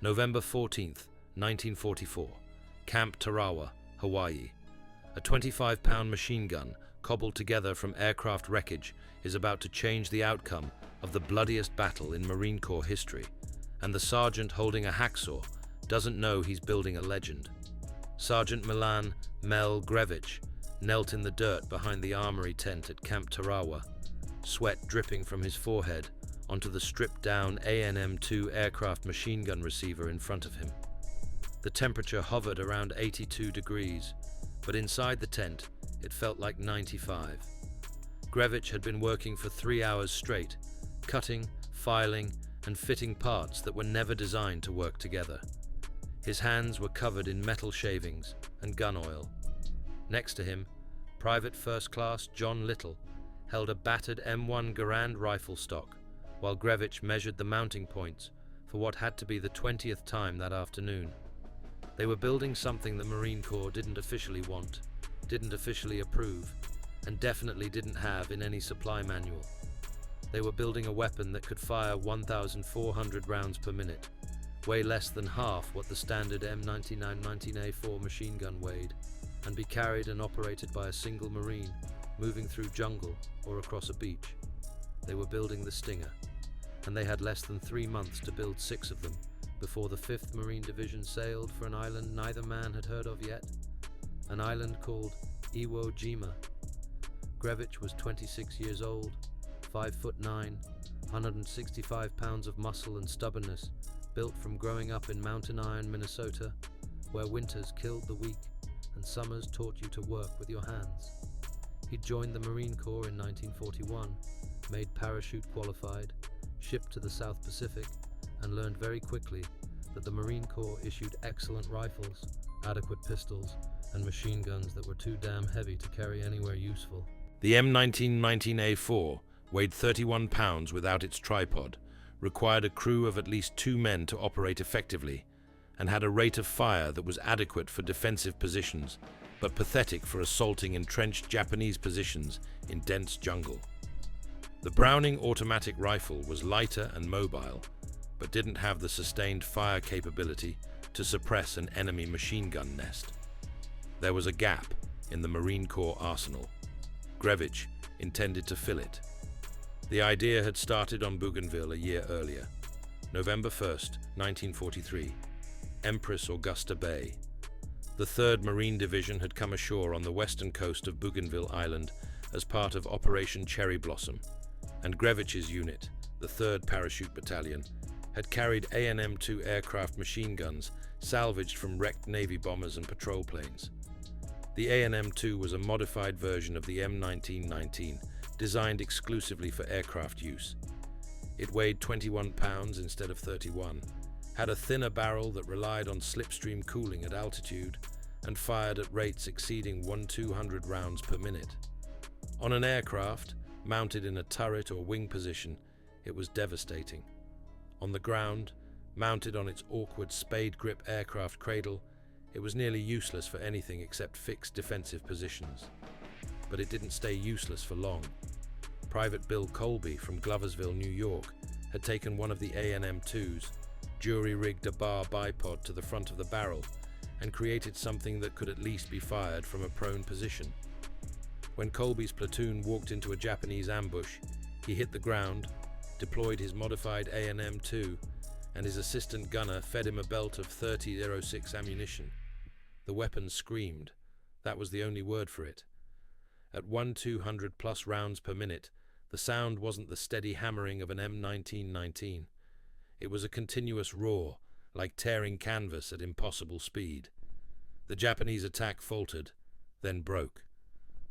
November 14th, 1944, Camp Tarawa, Hawaii. A 25-pound machine gun, cobbled together from aircraft wreckage, is about to change the outcome of the bloodiest battle in Marine Corps history, and the sergeant holding a hacksaw doesn't know he's building a legend. Sergeant Mel Grevich knelt in the dirt behind the armory tent at Camp Tarawa, sweat dripping from his forehead onto the stripped-down ANM-2 aircraft machine gun receiver in front of him. The temperature hovered around 82 degrees, but inside the tent, it felt like 95. Grevich had been working for 3 hours straight, cutting, filing, and fitting parts that were never designed to work together. His hands were covered in metal shavings and gun oil. Next to him, Private First Class John Little held a battered M1 Garand rifle stock, while Grevich measured the mounting points for what had to be the 20th time that afternoon. They were building something the Marine Corps didn't officially want, didn't officially approve, and definitely didn't have in any supply manual. They were building a weapon that could fire 1,400 rounds per minute, way less than half what the standard M99-19A4 machine gun weighed, and be carried and operated by a single Marine moving through jungle or across a beach. They were building the Stinger, and they had less than 3 months to build 6 of them before the 5th Marine Division sailed for an island neither man had heard of yet, an island called Iwo Jima. Grevich was 26 years old, 5'9", 165 pounds of muscle and stubbornness, built from growing up in Mountain Iron, Minnesota, where winters killed the weak and summers taught you to work with your hands. He joined the Marine Corps in 1941, made parachute qualified, shipped to the South Pacific, and learned very quickly that the Marine Corps issued excellent rifles, adequate pistols, and machine guns that were too damn heavy to carry anywhere useful. The M19-19A4 weighed 31 pounds without its tripod, required a crew of at least 2 men to operate effectively, and had a rate of fire that was adequate for defensive positions, but pathetic for assaulting entrenched Japanese positions in dense jungle. The Browning automatic rifle was lighter and mobile, but didn't have the sustained fire capability to suppress an enemy machine gun nest. There was a gap in the Marine Corps arsenal. Grevich intended to fill it. The idea had started on Bougainville a year earlier, November 1st, 1943, Empress Augusta Bay. The 3rd Marine Division had come ashore on the western coast of Bougainville Island as part of Operation Cherry Blossom, and Grevich's unit, the 3rd Parachute Battalion, had carried ANM-2 aircraft machine guns salvaged from wrecked Navy bombers and patrol planes. The ANM-2 was a modified version of the M1919, designed exclusively for aircraft use. It weighed 21 pounds instead of 31, had a thinner barrel that relied on slipstream cooling at altitude, and fired at rates exceeding 1,200 rounds per minute. On an aircraft, mounted in a turret or wing position, it was devastating. On the ground, mounted on its awkward spade grip aircraft cradle, it was nearly useless for anything except fixed defensive positions. But it didn't stay useless for long. Private Bill Colby from Gloversville, New York, had taken one of the ANM-2s, jury-rigged a bar bipod to the front of the barrel, and created something that could at least be fired from a prone position. When Colby's platoon walked into a Japanese ambush, he hit the ground, deployed his modified ANM-2, and his assistant gunner fed him a belt of .30-06 ammunition. The weapon screamed. That was the only word for it. At 1,200+ rounds per minute, the sound wasn't the steady hammering of an M1919. It was a continuous roar, like tearing canvas at impossible speed. The Japanese attack faltered, then broke.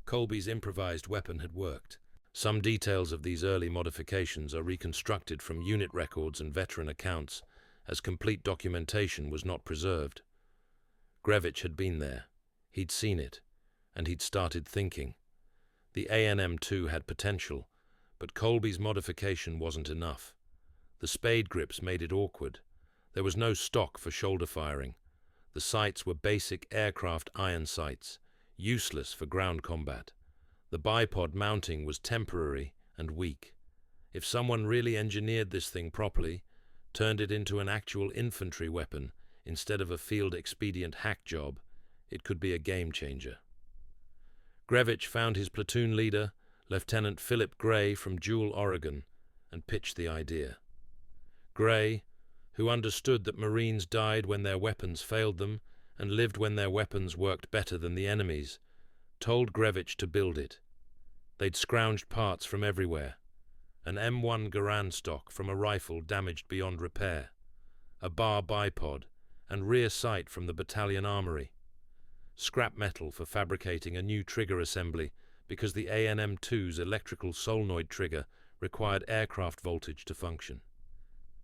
Colby's improvised weapon had worked. Some details of these early modifications are reconstructed from unit records and veteran accounts, as complete documentation was not preserved. Grevich had been there. He'd seen it, and he'd started thinking. The ANM-2 had potential, but Colby's modification wasn't enough. The spade grips made it awkward. There was no stock for shoulder firing. The sights were basic aircraft iron sights, useless for ground combat. The bipod mounting was temporary and weak. If someone really engineered this thing properly, turned it into an actual infantry weapon instead of a field expedient hack job, it could be a game changer. Grevich found his platoon leader, Lieutenant Philip Gray from Jewell, Oregon, and pitched the idea. Gray, who understood that Marines died when their weapons failed them and lived when their weapons worked better than the enemy's, told Grevich to build it. They'd scrounged parts from everywhere: an M1 Garand stock from a rifle damaged beyond repair, a bar bipod and rear sight from the battalion armory, scrap metal for fabricating a new trigger assembly because the ANM-2's electrical solenoid trigger required aircraft voltage to function.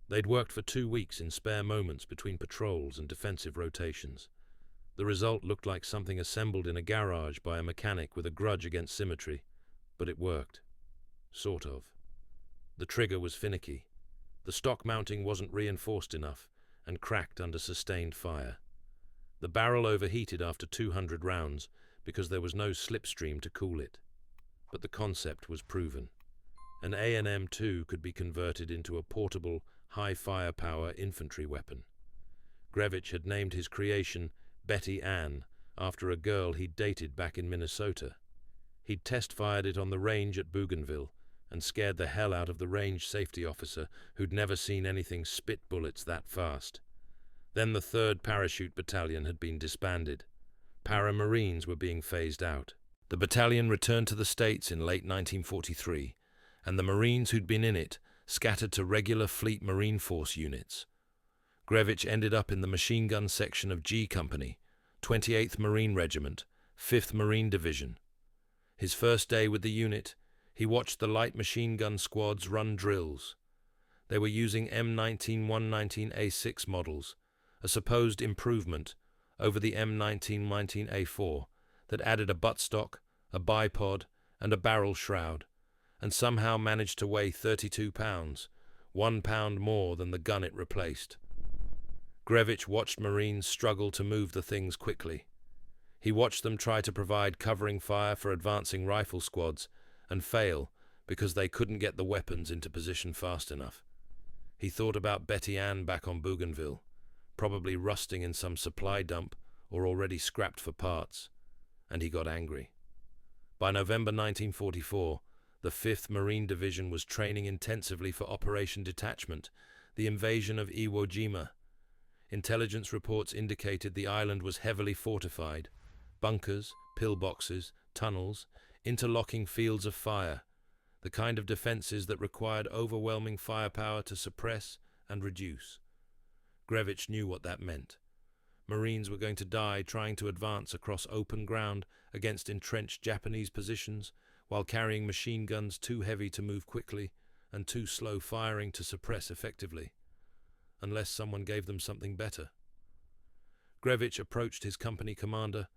They'd worked for 2 weeks in spare moments between patrols and defensive rotations. The result looked like something assembled in a garage by a mechanic with a grudge against symmetry, but it worked. Sort of. The trigger was finicky. The stock mounting wasn't reinforced enough and cracked under sustained fire. The barrel overheated after 200 rounds because there was no slipstream to cool it. But the concept was proven. An ANM-2 could be converted into a portable, high-firepower infantry weapon. Grevich had named his creation Betty Ann after a girl he'd dated back in Minnesota. He'd test-fired it on the range at Bougainville and scared the hell out of the range safety officer who'd never seen anything spit bullets that fast. Then the 3rd Parachute Battalion had been disbanded. Para-Marines were being phased out. The battalion returned to the States in late 1943, and the Marines who'd been in it scattered to regular Fleet Marine Force units. Grevich ended up in the machine gun section of G Company, 28th Marine Regiment, 5th Marine Division. His first day with the unit, he watched the light machine gun squads run drills. They were using M19-119A6 models, a supposed improvement over the M19-19A4 that added a buttstock, a bipod, and a barrel shroud, and somehow managed to weigh 32 pounds, 1 pound more than the gun it replaced. Grevich watched Marines struggle to move the things quickly. He watched them try to provide covering fire for advancing rifle squads and fail because they couldn't get the weapons into position fast enough. He thought about Betty Ann back on Bougainville, probably rusting in some supply dump or already scrapped for parts, and he got angry. By November 1944, the 5th Marine Division was training intensively for Operation Detachment, the invasion of Iwo Jima. Intelligence reports indicated the island was heavily fortified: bunkers, pillboxes, tunnels, interlocking fields of fire, the kind of defenses that required overwhelming firepower to suppress and reduce. Grevich knew what that meant. Marines were going to die trying to advance across open ground against entrenched Japanese positions while carrying machine guns too heavy to move quickly and too slow firing to suppress effectively, unless someone gave them something better. Grevich approached his company commander,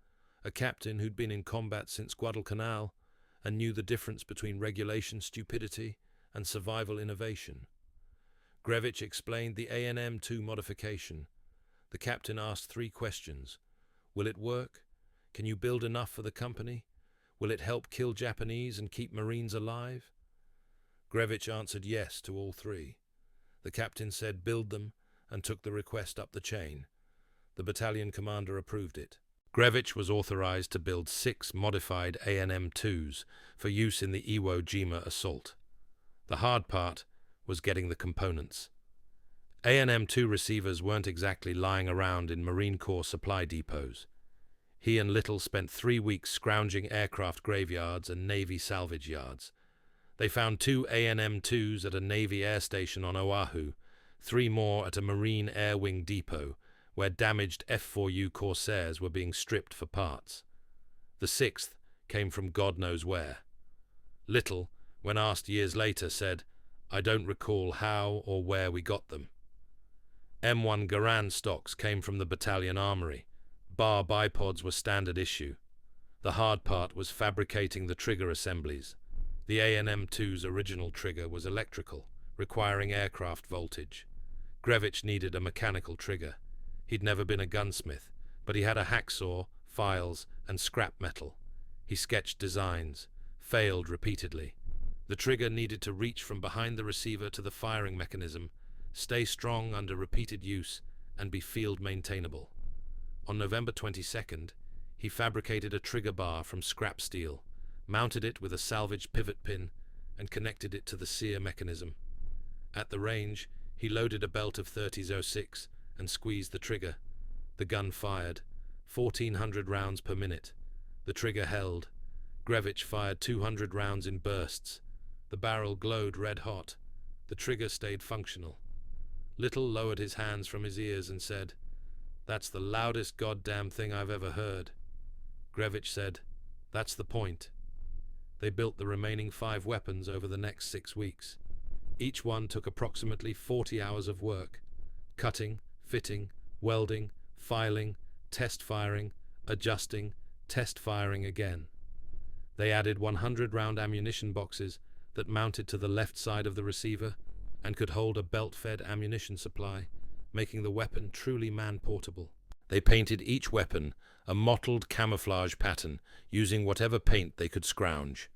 a captain who'd been in combat since Guadalcanal and knew the difference between regulation stupidity and survival innovation. Grevich explained the ANM-2 modification. The captain asked 3 questions. Will it work? Can you build enough for the company? Will it help kill Japanese and keep Marines alive? Grevich answered yes to all 3. The captain said build them and took the request up the chain. The battalion commander approved it. Grevich was authorized to build 6 modified ANM-2s for use in the Iwo Jima assault. The hard part was getting the components. ANM-2 receivers weren't exactly lying around in Marine Corps supply depots. He and Little spent 3 weeks scrounging aircraft graveyards and Navy salvage yards. They found 2 ANM-2s at a Navy air station on Oahu, 3 more at a Marine Air Wing depot, where damaged F-4U Corsairs were being stripped for parts. The 6th came from God knows where. Little, when asked years later, said, "I don't recall how or where we got them." M1 Garand stocks came from the battalion armory. Bar bipods were standard issue. The hard part was fabricating the trigger assemblies. The ANM-2's original trigger was electrical, requiring aircraft voltage. Grevich needed a mechanical trigger. He'd never been a gunsmith, but he had a hacksaw, files, and scrap metal. He sketched designs, failed repeatedly. The trigger needed to reach from behind the receiver to the firing mechanism, stay strong under repeated use, and be field maintainable. On November 22nd, he fabricated a trigger bar from scrap steel, mounted it with a salvaged pivot pin, and connected it to the sear mechanism. At the range, he loaded a belt of 30-06 and squeezed the trigger. The gun fired, 1,400 rounds per minute. The trigger held. Grevich fired 200 rounds in bursts. The barrel glowed red hot. The trigger stayed functional. Little lowered his hands from his ears and said, "That's the loudest goddamn thing I've ever heard." Grevich said, "That's the point." They built the remaining 5 weapons over the next 6 weeks. Each one took approximately 40 hours of work. Cutting, fitting, welding, filing, test firing, adjusting, test firing again. They added 100-round ammunition boxes that mounted to the left side of the receiver and could hold a belt-fed ammunition supply, making the weapon truly man-portable. They painted each weapon a mottled camouflage pattern using whatever paint they could scrounge.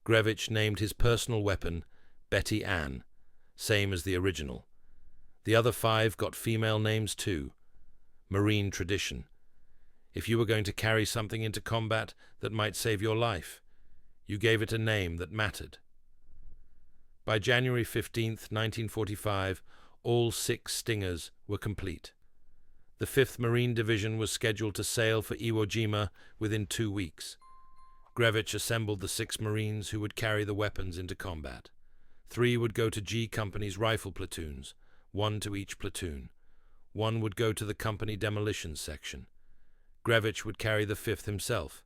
Grevich named his personal weapon Betty Ann, same as the original. The other 5 got female names too. Marine tradition. If you were going to carry something into combat that might save your life, you gave it a name that mattered. By January 15th, 1945, all 6 Stingers were complete. The 5th Marine Division was scheduled to sail for Iwo Jima within 2 weeks. Grevich assembled the 6 Marines who would carry the weapons into combat. 3 would go to G Company's rifle platoons, 1 to each platoon. 1 would go to the company demolition section. Grevich would carry the 5th himself.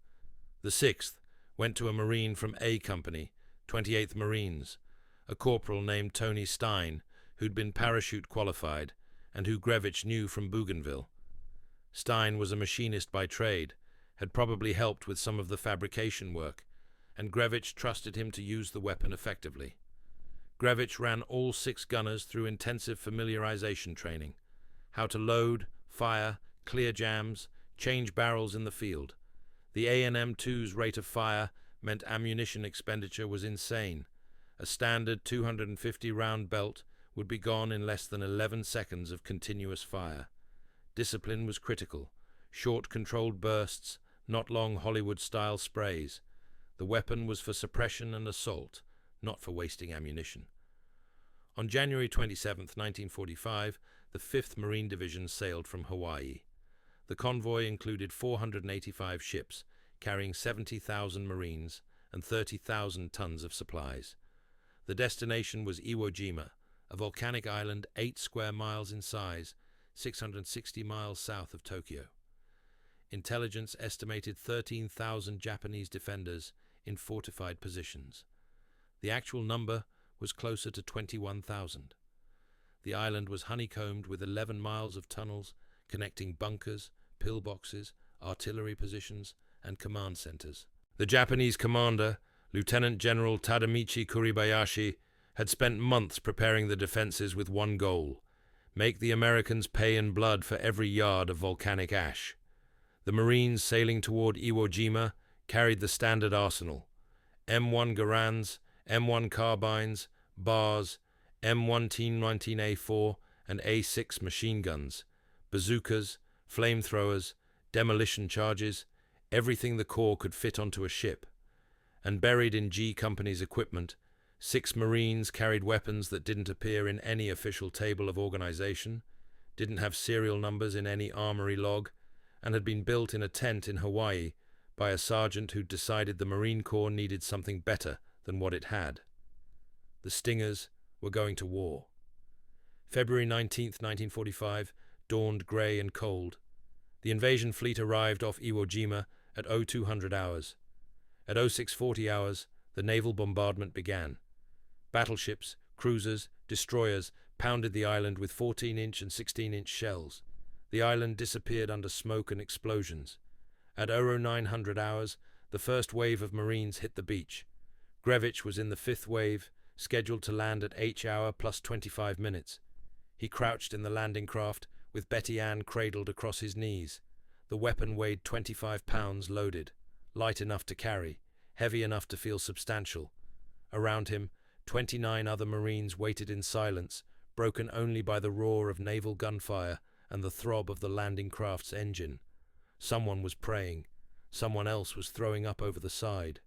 The 6th went to a Marine from A Company, 28th Marines, a corporal named Tony Stein, who'd been parachute qualified and who Grevich knew from Bougainville. Stein was a machinist by trade, had probably helped with some of the fabrication work, and Grevich trusted him to use the weapon effectively. Grevich ran all 6 gunners through intensive familiarization training: how to load, fire, clear jams, change barrels in the field. The A&M-2's rate of fire meant ammunition expenditure was insane. A standard 250-round belt would be gone in less than 11 seconds of continuous fire. Discipline was critical. Short, controlled bursts, not long Hollywood-style sprays. The weapon was for suppression and assault, not for wasting ammunition. On January 27, 1945, the 5th Marine Division sailed from Hawaii. The convoy included 485 ships, carrying 70,000 Marines and 30,000 tons of supplies. The destination was Iwo Jima, a volcanic island 8 square miles in size, 660 miles south of Tokyo. Intelligence estimated 13,000 Japanese defenders in fortified positions. The actual number was closer to 21,000. The island was honeycombed with 11 miles of tunnels connecting bunkers, pillboxes, artillery positions, and command centers. The Japanese commander, Lieutenant General Tadamichi Kuribayashi, had spent months preparing the defenses with one goal: make the Americans pay in blood for every yard of volcanic ash. The Marines sailing toward Iwo Jima carried the standard arsenal: M1 Garands, M1 carbines, bars, M1 T-19A4 and A6 machine guns, bazookas, flamethrowers, demolition charges, everything the Corps could fit onto a ship. And buried in G Company's equipment, 6 Marines carried weapons that didn't appear in any official table of organization, didn't have serial numbers in any armory log, and had been built in a tent in Hawaii by a sergeant who'd decided the Marine Corps needed something better than what it had. The Stingers were going to war. February 19th, 1945, dawned grey and cold. The invasion fleet arrived off Iwo Jima at 0200 hours. At 0640 hours, the naval bombardment began. Battleships, cruisers, destroyers pounded the island with 14-inch and 16-inch shells. The island disappeared under smoke and explosions. At 0900 hours, the first wave of Marines hit the beach. Grevich was in the 5th wave, scheduled to land at H hour plus 25 minutes. He crouched in the landing craft, with Betty Ann cradled across his knees. The weapon weighed 25 pounds loaded, light enough to carry, heavy enough to feel substantial. Around him, 29 other Marines waited in silence, broken only by the roar of naval gunfire and the throb of the landing craft's engine. Someone was praying. Someone else was throwing up over the side.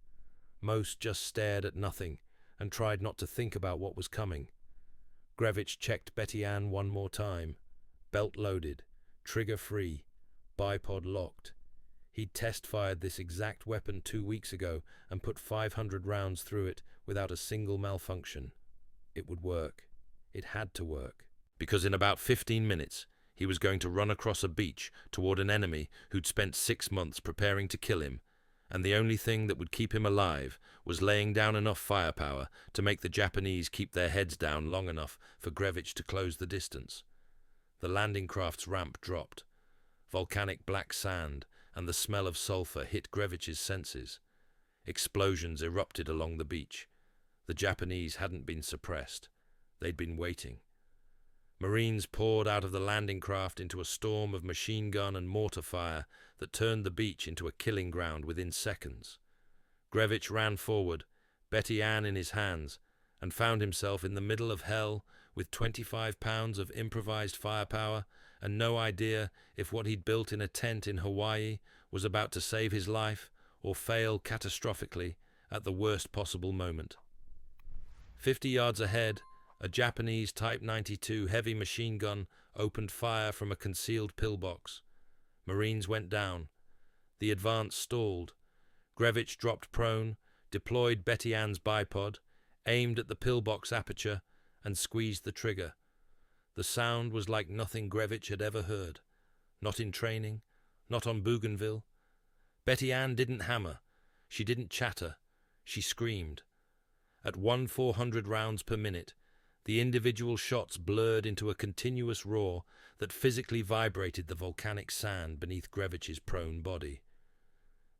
Most just stared at nothing and tried not to think about what was coming. Grevich checked Betty Ann one more time. Belt loaded, trigger free, bipod locked. He'd test-fired this exact weapon 2 weeks ago and put 500 rounds through it without a single malfunction. It would work. It had to work. Because in about 15 minutes, he was going to run across a beach toward an enemy who'd spent 6 months preparing to kill him, and the only thing that would keep him alive was laying down enough firepower to make the Japanese keep their heads down long enough for Grevich to close the distance. The landing craft's ramp dropped. Volcanic black sand and the smell of sulfur hit Grevich's senses. Explosions erupted along the beach. The Japanese hadn't been suppressed. They'd been waiting. Marines poured out of the landing craft into a storm of machine gun and mortar fire that turned the beach into a killing ground within seconds. Grevich ran forward, Betty Ann in his hands, and found himself in the middle of hell with 25 pounds of improvised firepower and no idea if what he'd built in a tent in Hawaii was about to save his life or fail catastrophically at the worst possible moment. 50 yards ahead, a Japanese Type 92 heavy machine gun opened fire from a concealed pillbox. Marines went down. The advance stalled. Grevich dropped prone, deployed Betty Ann's bipod, aimed at the pillbox aperture, and squeezed the trigger. The sound was like nothing Grevich had ever heard. Not in training, not on Bougainville. Betty Ann didn't hammer. She didn't chatter. She screamed. At 400 rounds per minute, the individual shots blurred into a continuous roar that physically vibrated the volcanic sand beneath Grevich's prone body.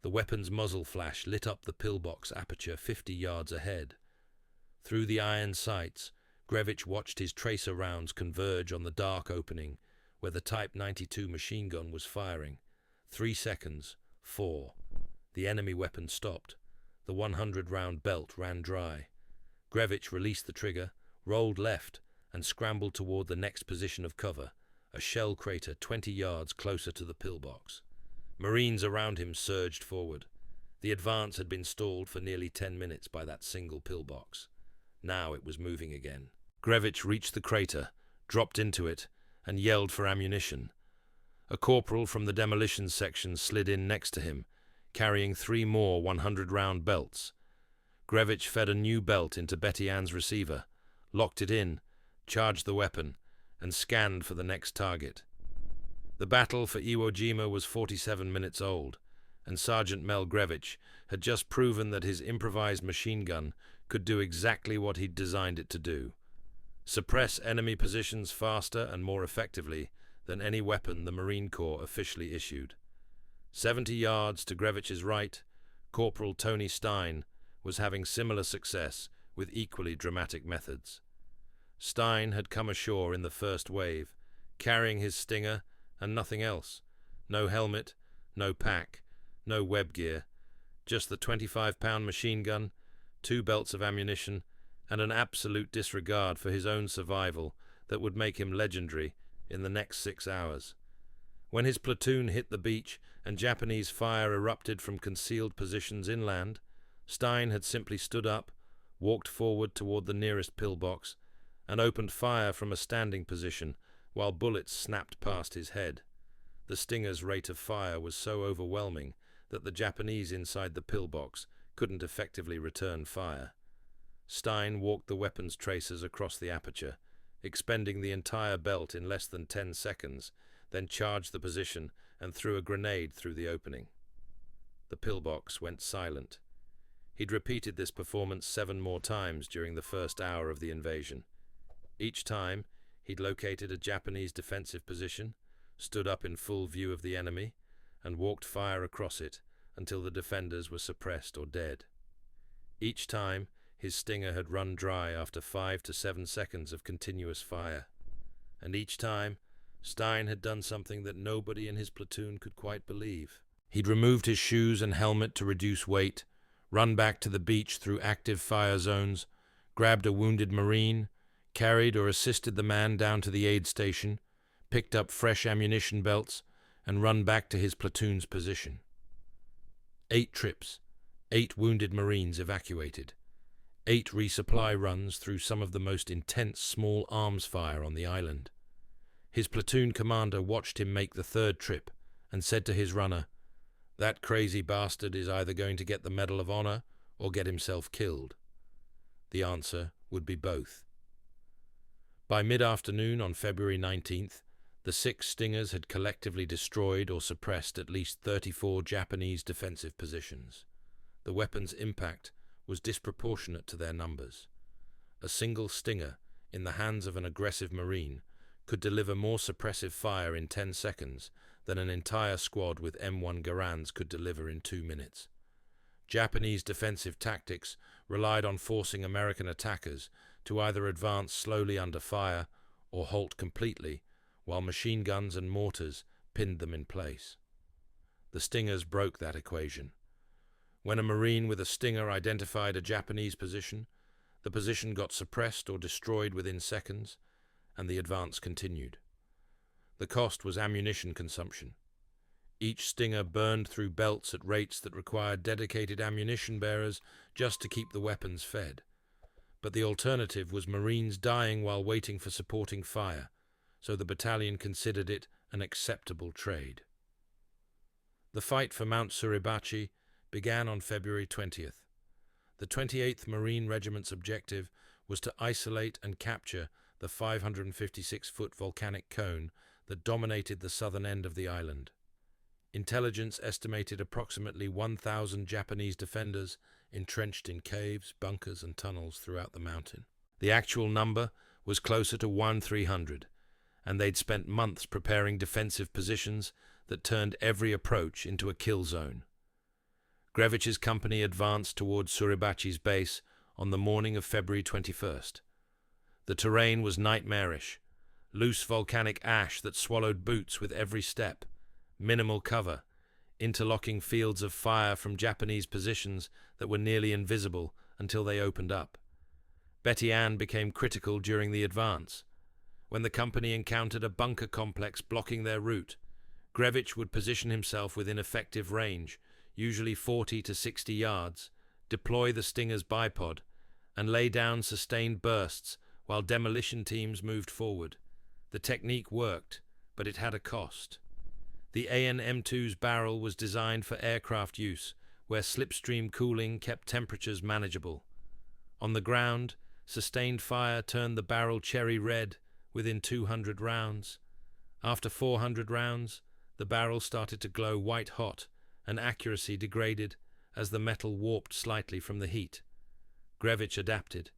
The weapon's muzzle flash lit up the pillbox aperture 50 yards ahead. Through the iron sights, Grevich watched his tracer rounds converge on the dark opening where the Type 92 machine gun was firing. 3 seconds, 4. The enemy weapon stopped. The 100-round belt ran dry. Grevich released the trigger, rolled left, and scrambled toward the next position of cover, a shell crater 20 yards closer to the pillbox. Marines around him surged forward. The advance had been stalled for nearly 10 minutes by that single pillbox. Now it was moving again. Grevich reached the crater, dropped into it, and yelled for ammunition. A corporal from the demolition section slid in next to him, carrying 3 more 100-round belts. Grevich fed a new belt into Betty Ann's receiver, locked it in, charged the weapon, and scanned for the next target. The Battle for Iwo Jima was 47 minutes old, and Sergeant Mel Grevich had just proven that his improvised machine gun could do exactly what he'd designed it to do: suppress enemy positions faster and more effectively than any weapon the Marine Corps officially issued. 70 yards to Grevich's right, Corporal Tony Stein was having similar success with equally dramatic methods. Stein had come ashore in the first wave, carrying his Stinger and nothing else. No helmet, no pack, no web gear, just the 25-pound machine gun, 2 belts of ammunition, and an absolute disregard for his own survival that would make him legendary in the next 6 hours. When his platoon hit the beach and Japanese fire erupted from concealed positions inland, Stein had simply stood up, walked forward toward the nearest pillbox, and opened fire from a standing position while bullets snapped past his head. The Stinger's rate of fire was so overwhelming that the Japanese inside the pillbox couldn't effectively return fire. Stein walked the weapon's tracers across the aperture, expending the entire belt in less than 10 seconds, then charged the position and threw a grenade through the opening. The pillbox went silent. He'd repeated this performance 7 more times during the first hour of the invasion. Each time, he'd located a Japanese defensive position, stood up in full view of the enemy, and walked fire across it until the defenders were suppressed or dead. Each time, his Stinger had run dry after 5 to 7 seconds of continuous fire. And each time, Stein had done something that nobody in his platoon could quite believe. He'd removed his shoes and helmet to reduce weight, run back to the beach through active fire zones, grabbed a wounded Marine, carried or assisted the man down to the aid station, picked up fresh ammunition belts, and run back to his platoon's position. 8 trips, 8 wounded Marines evacuated, 8 resupply runs through some of the most intense small arms fire on the island. His platoon commander watched him make the 3rd trip and said to his runner, "That crazy bastard is either going to get the Medal of Honor or get himself killed." The answer would be both. By mid-afternoon on February 19th, the 6 Stingers had collectively destroyed or suppressed at least 34 Japanese defensive positions. The weapon's impact was disproportionate to their numbers. A single Stinger, in the hands of an aggressive Marine, could deliver more suppressive fire in 10 seconds than an entire squad with M1 Garands could deliver in 2 minutes. Japanese defensive tactics relied on forcing American attackers to either advance slowly under fire or halt completely, while machine guns and mortars pinned them in place. The Stingers broke that equation. When a Marine with a Stinger identified a Japanese position, the position got suppressed or destroyed within seconds, and the advance continued. The cost was ammunition consumption. Each Stinger burned through belts at rates that required dedicated ammunition bearers just to keep the weapons fed. But the alternative was Marines dying while waiting for supporting fire, so the battalion considered it an acceptable trade. The fight for Mount Suribachi began on February 20th. The 28th Marine Regiment's objective was to isolate and capture the 556-foot volcanic cone that dominated the southern end of the island. Intelligence estimated approximately 1,000 Japanese defenders entrenched in caves, bunkers, and tunnels throughout the mountain. The actual number was closer to 1,300, and they'd spent months preparing defensive positions that turned every approach into a kill zone. Grevich's company advanced towards Suribachi's base on the morning of February 21st. The terrain was nightmarish, loose volcanic ash that swallowed boots with every step, minimal cover, interlocking fields of fire from Japanese positions that were nearly invisible until they opened up. Betty Ann became critical during the advance. When the company encountered a bunker complex blocking their route, Grevich would position himself within effective range, usually 40 to 60 yards, deploy the Stinger's bipod, and lay down sustained bursts while demolition teams moved forward. The technique worked, but it had a cost. The AN-M2's barrel was designed for aircraft use, where slipstream cooling kept temperatures manageable. On the ground, sustained fire turned the barrel cherry red within 200 rounds. After 400 rounds, the barrel started to glow white-hot, and accuracy degraded as the metal warped slightly from the heat. Grevich adapted.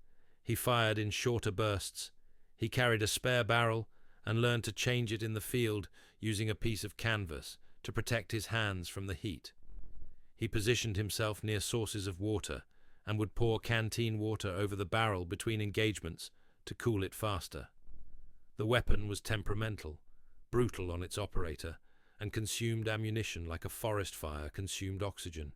He fired in shorter bursts. He carried a spare barrel and learned to change it in the field using a piece of canvas to protect his hands from the heat. He positioned himself near sources of water and would pour canteen water over the barrel between engagements to cool it faster. The weapon was temperamental, brutal on its operator, and consumed ammunition like a forest fire consumed oxygen.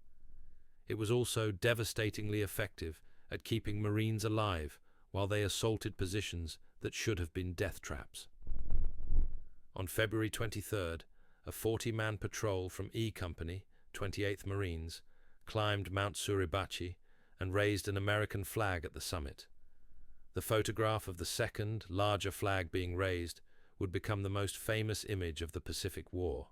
It was also devastatingly effective at keeping Marines alive while they assaulted positions that should have been death traps. On February 23rd, a 40-man patrol from E Company, 28th Marines, climbed Mount Suribachi and raised an American flag at the summit. The photograph of the second, larger flag being raised would become the most famous image of the Pacific War.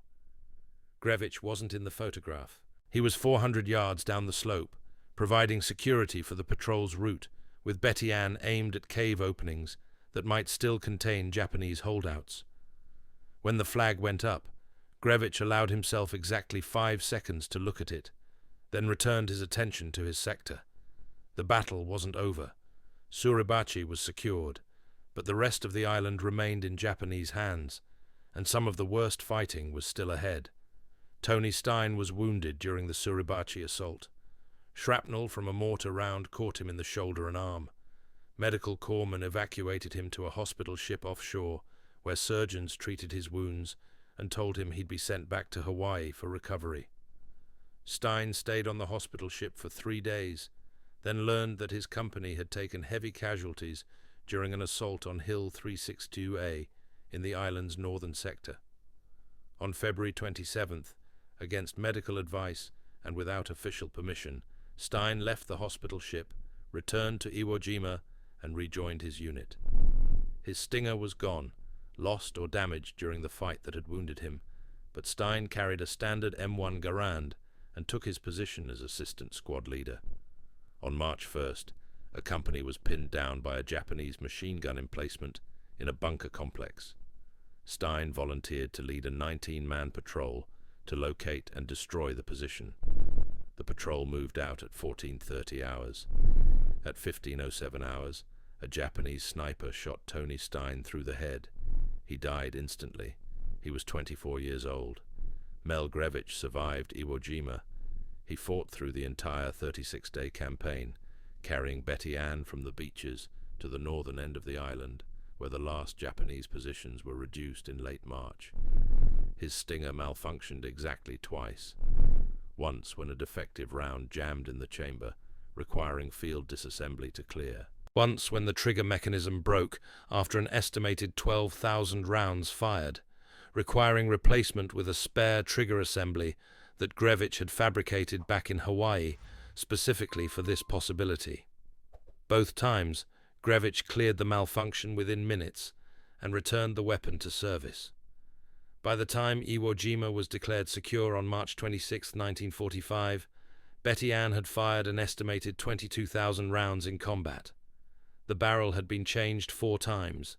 Grevich wasn't in the photograph. He was 400 yards down the slope, providing security for the patrol's route, with Betty Ann aimed at cave openings that might still contain Japanese holdouts. When the flag went up, Grevich allowed himself exactly 5 seconds to look at it, then returned his attention to his sector. The battle wasn't over. Suribachi was secured, but the rest of the island remained in Japanese hands, and some of the worst fighting was still ahead. Tony Stein was wounded during the Suribachi assault. Shrapnel from a mortar round caught him in the shoulder and arm. Medical corpsmen evacuated him to a hospital ship offshore, where surgeons treated his wounds and told him he'd be sent back to Hawaii for recovery. Stein stayed on the hospital ship for 3 days, then learned that his company had taken heavy casualties during an assault on Hill 362A in the island's northern sector. On February 27th, against medical advice and without official permission, Stein left the hospital ship, returned to Iwo Jima, and rejoined his unit. His Stinger was gone, lost or damaged during the fight that had wounded him, but Stein carried a standard M1 Garand and took his position as assistant squad leader. On March 1st, a company was pinned down by a Japanese machine gun emplacement in a bunker complex. Stein volunteered to lead a 19-man patrol to locate and destroy the position. The patrol moved out at 14:30 hours. At 15:07 hours, a Japanese sniper shot Tony Stein through the head. He died instantly. He was 24 years old. Mel Grevich survived Iwo Jima. He fought through the entire 36-day campaign, carrying Betty Ann from the beaches to the northern end of the island, where the last Japanese positions were reduced in late March. His Stinger malfunctioned exactly twice. Once when a defective round jammed in the chamber, requiring field disassembly to clear. Once when the trigger mechanism broke after an estimated 12,000 rounds fired, requiring replacement with a spare trigger assembly that Grevich had fabricated back in Hawaii specifically for this possibility. Both times, Grevich cleared the malfunction within minutes and returned the weapon to service. By the time Iwo Jima was declared secure on March 26, 1945, Betty Ann had fired an estimated 22,000 rounds in combat. The barrel had been changed 4 times.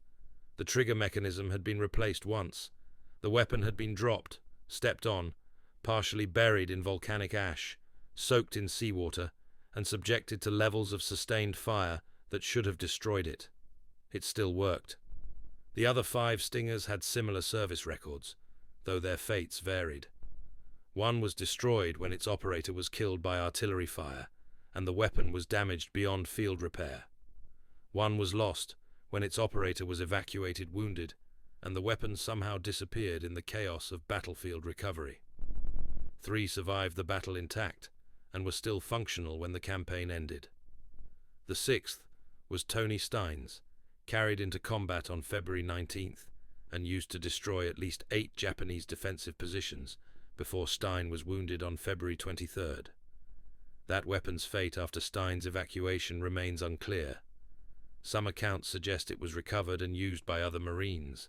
The trigger mechanism had been replaced once. The weapon had been dropped, stepped on, partially buried in volcanic ash, soaked in seawater, and subjected to levels of sustained fire that should have destroyed it. It still worked. The other 5 Stingers had similar service records, though their fates varied. One was destroyed when its operator was killed by artillery fire, and the weapon was damaged beyond field repair. One was lost when its operator was evacuated wounded, and the weapon somehow disappeared in the chaos of battlefield recovery. 3 survived the battle intact, and were still functional when the campaign ended. The 6th was Tony Stein's, carried into combat on February 19th, and used to destroy at least 8 Japanese defensive positions before Stein was wounded on February 23rd. That weapon's fate after Stein's evacuation remains unclear. Some accounts suggest it was recovered and used by other Marines.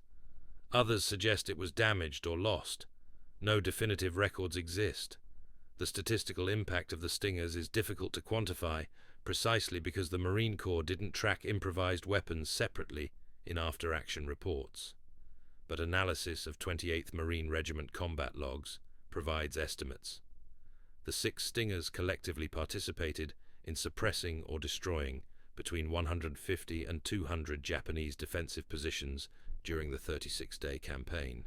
Others suggest it was damaged or lost. No definitive records exist. The statistical impact of the Stingers is difficult to quantify, precisely because the Marine Corps didn't track improvised weapons separately in after-action reports. But analysis of 28th Marine Regiment combat logs provides estimates. The 6 Stingers collectively participated in suppressing or destroying between 150 and 200 Japanese defensive positions during the 36-day campaign.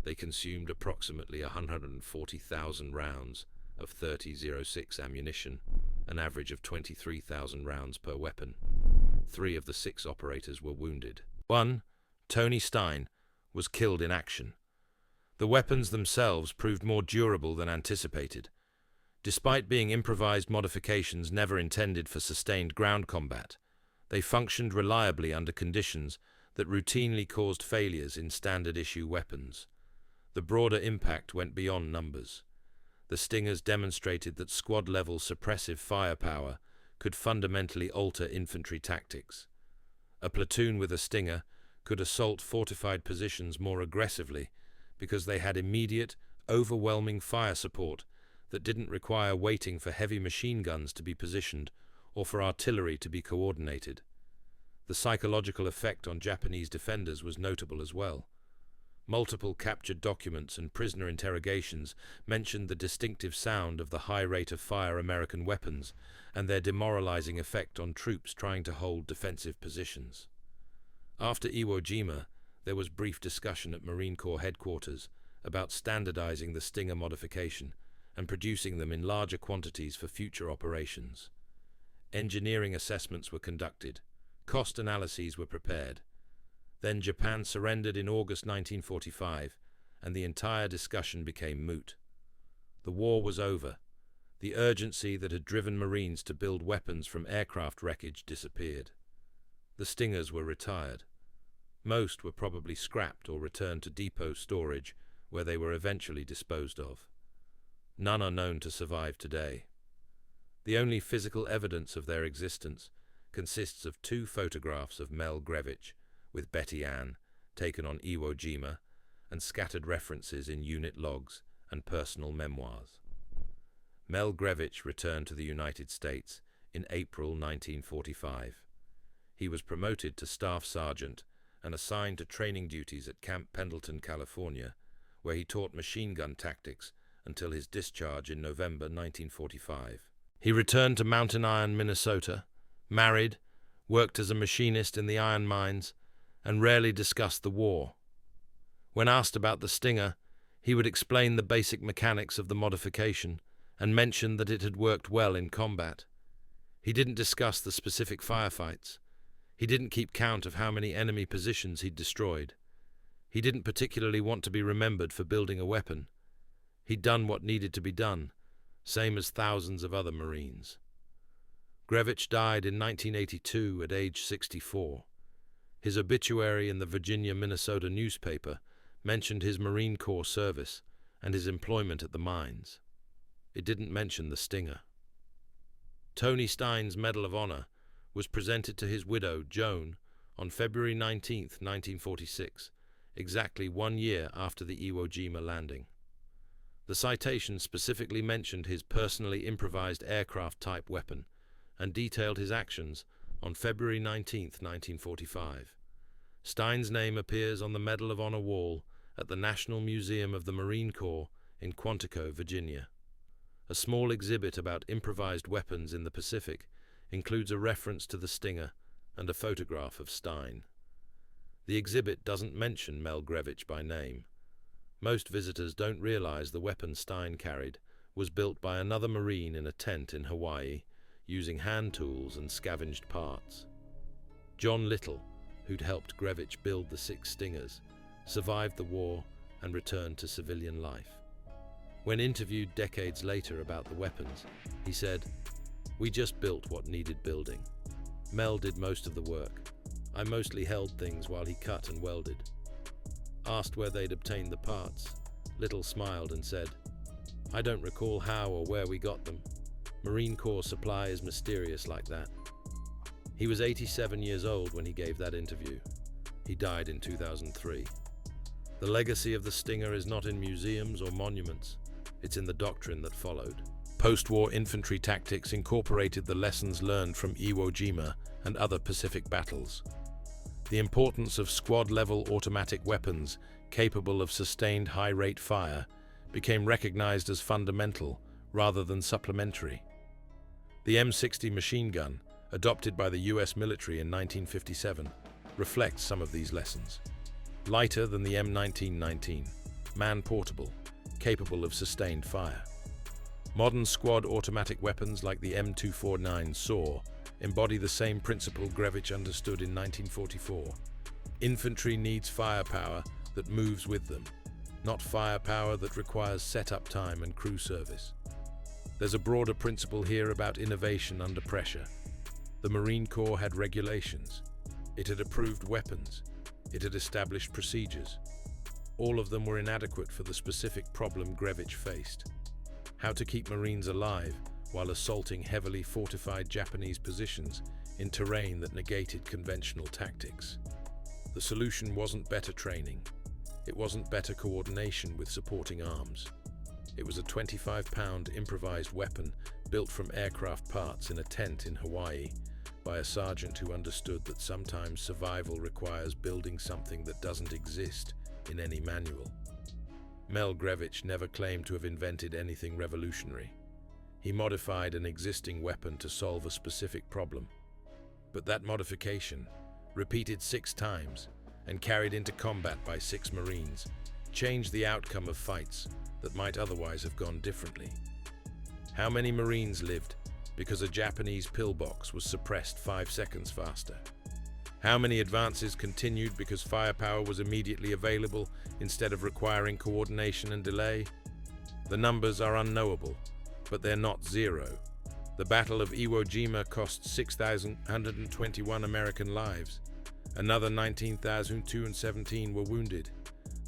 They consumed approximately 140,000 rounds of .30-06 ammunition, an average of 23,000 rounds per weapon. 3 of the 6 operators were wounded. 1, Tony Stein, was killed in action. The weapons themselves proved more durable than anticipated. Despite being improvised modifications never intended for sustained ground combat, they functioned reliably under conditions that routinely caused failures in standard-issue weapons. The broader impact went beyond numbers. The Stingers demonstrated that squad-level suppressive firepower could fundamentally alter infantry tactics. A platoon with a Stinger could assault fortified positions more aggressively because they had immediate, overwhelming fire support that didn't require waiting for heavy machine guns to be positioned or for artillery to be coordinated. The psychological effect on Japanese defenders was notable as well. Multiple captured documents and prisoner interrogations mentioned the distinctive sound of the high rate of fire American weapons and their demoralizing effect on troops trying to hold defensive positions. After Iwo Jima, there was brief discussion at Marine Corps headquarters about standardizing the Stinger modification and producing them in larger quantities for future operations. Engineering assessments were conducted. Cost analyses were prepared. Then Japan surrendered in August 1945, and the entire discussion became moot. The war was over. The urgency that had driven Marines to build weapons from aircraft wreckage disappeared. The Stingers were retired. Most were probably scrapped or returned to depot storage, where they were eventually disposed of. None are known to survive today. The only physical evidence of their existence consists of 2 photographs of Mel Grevich with Betty Ann, taken on Iwo Jima, and scattered references in unit logs and personal memoirs. Mel Grevich returned to the United States in April 1945. He was promoted to Staff Sergeant and assigned to training duties at Camp Pendleton, California, where he taught machine gun tactics until his discharge in November 1945. He returned to Mountain Iron, Minnesota, married, worked as a machinist in the iron mines, and rarely discussed the war. When asked about the Stinger, he would explain the basic mechanics of the modification and mention that it had worked well in combat. He didn't discuss the specific firefights. He didn't keep count of how many enemy positions he'd destroyed. He didn't particularly want to be remembered for building a weapon. He'd done what needed to be done, same as thousands of other Marines. Grevich died in 1982 at age 64. His obituary in the Virginia-Minnesota newspaper mentioned his Marine Corps service and his employment at the mines. It didn't mention the Stinger. Tony Stein's Medal of Honor was presented to his widow, Joan, on February 19, 1946, exactly 1 year after the Iwo Jima landing. The citation specifically mentioned his personally improvised aircraft-type weapon and detailed his actions on February 19, 1945. Stein's name appears on the Medal of Honor wall at the National Museum of the Marine Corps in Quantico, Virginia. A small exhibit about improvised weapons in the Pacific includes a reference to the Stinger and a photograph of Stein. The exhibit doesn't mention Mel Grevich by name. Most visitors don't realize the weapon Stein carried was built by another Marine in a tent in Hawaii, using hand tools and scavenged parts. John Little, who'd helped Grevich build the 6 Stingers, survived the war and returned to civilian life. When interviewed decades later about the weapons, he said, "We just built what needed building. Mel did most of the work. I mostly held things while he cut and welded." Asked where they'd obtained the parts, Little smiled and said, "I don't recall how or where we got them. Marine Corps supply is mysterious like that." He was 87 years old when he gave that interview. He died in 2003. The legacy of the Stinger is not in museums or monuments. It's in the doctrine that followed. Post-war infantry tactics incorporated the lessons learned from Iwo Jima and other Pacific battles. The importance of squad-level automatic weapons capable of sustained high-rate fire became recognized as fundamental rather than supplementary. The M60 machine gun, adopted by the US military in 1957, reflects some of these lessons. Lighter than the M1919, man-portable, capable of sustained fire. Modern squad automatic weapons like the M249 SAW embody the same principle Grevich understood in 1944. Infantry needs firepower that moves with them, not firepower that requires setup time and crew service. There's a broader principle here about innovation under pressure. The Marine Corps had regulations. It had approved weapons. It had established procedures. All of them were inadequate for the specific problem Grevich faced: how to keep Marines alive while assaulting heavily fortified Japanese positions in terrain that negated conventional tactics. The solution wasn't better training. It wasn't better coordination with supporting arms. It was a 25-pound improvised weapon built from aircraft parts in a tent in Hawaii by a sergeant who understood that sometimes survival requires building something that doesn't exist in any manual. Mel Grevich never claimed to have invented anything revolutionary. He modified an existing weapon to solve a specific problem. But that modification, repeated 6 times and carried into combat by 6 Marines, changed the outcome of fights that might otherwise have gone differently. How many Marines lived because a Japanese pillbox was suppressed 5 seconds faster? How many advances continued because firepower was immediately available instead of requiring coordination and delay? The numbers are unknowable, but they're not zero. The Battle of Iwo Jima cost 6,121 American lives. Another 19,217 were wounded.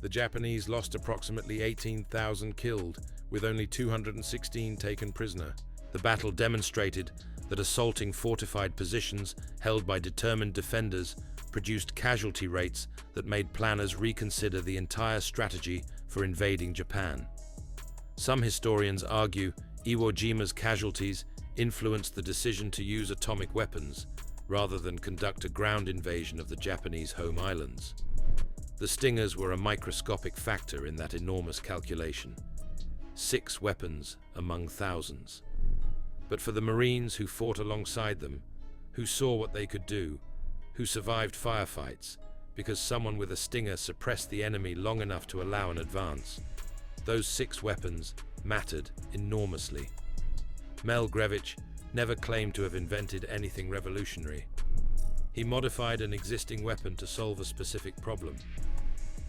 The Japanese lost approximately 18,000 killed, with only 216 taken prisoner. The battle demonstrated that assaulting fortified positions held by determined defenders produced casualty rates that made planners reconsider the entire strategy for invading Japan. Some historians argue Iwo Jima's casualties influenced the decision to use atomic weapons rather than conduct a ground invasion of the Japanese home islands. The Stingers were a microscopic factor in that enormous calculation. 6 weapons among thousands. But for the Marines who fought alongside them, who saw what they could do, who survived firefights because someone with a Stinger suppressed the enemy long enough to allow an advance, those 6 weapons mattered enormously. Mel Grevich never claimed to have invented anything revolutionary. He modified an existing weapon to solve a specific problem.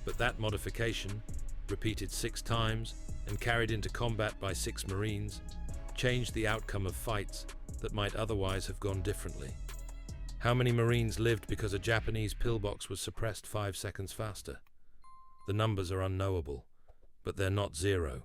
But that modification, repeated 6 times and carried into combat by 6 Marines, changed the outcome of fights that might otherwise have gone differently. How many Marines lived because a Japanese pillbox was suppressed 5 seconds faster? The numbers are unknowable, but they're not 0.